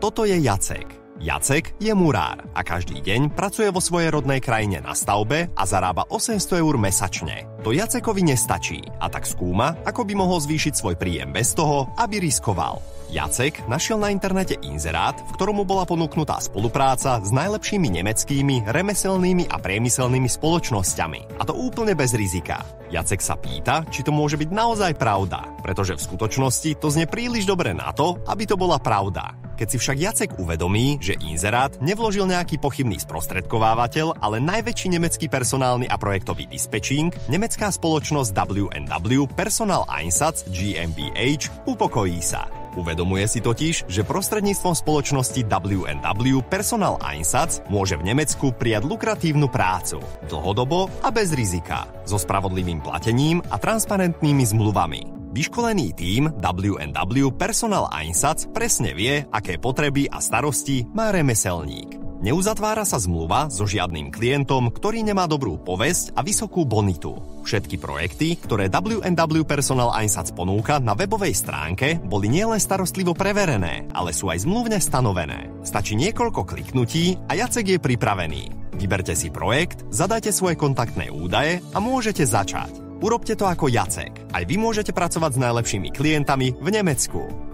Toto je Jacek. Jacek je murár a každý deň pracuje vo svojej rodnej krajine na stavbe a zarába 800 eur mesačne. To Jacekovi nestačí a tak skúma, ako by mohol zvýšiť svoj príjem bez toho, aby riskoval. Jacek našiel na internete inzerát, v ktorom mu bola ponúknutá spolupráca s najlepšími nemeckými, remeselnými a priemyselnými spoločnosťami. A to úplne bez rizika. Jacek sa pýta, či to môže byť naozaj pravda, pretože v skutočnosti to znie príliš dobre na to, aby to bola pravda. Keď si však Jacek uvedomí, že inzerát nevložil nejaký pochybný sprostredkovávateľ, ale najväčší nemecký personálny a projektový dispečing, nemecká spoločnosť W&W Personal Einsatz GmbH, upokojí sa. Uvedomuje si totiž, že prostredníctvom spoločnosti W&W Personal Einsatz môže v Nemecku prijať lukratívnu prácu, dlhodobo a bez rizika, so spravodlivým platením a transparentnými zmluvami. Vyškolený tím W&W Personal Einsatz presne vie, aké potreby a starosti má remeselník. Neuzatvára sa zmluva so žiadnym klientom, ktorý nemá dobrú povesť a vysokú bonitu. Všetky projekty, ktoré W&W Personal Einsatz ponúka na webovej stránke, boli nielen starostlivo preverené, ale sú aj zmluvne stanovené. Stačí niekoľko kliknutí a Jacek je pripravený. Vyberte si projekt, zadajte svoje kontaktné údaje a môžete začať. Urobte to ako Jacek. Aj vy môžete pracovať s najlepšími klientami v Nemecku.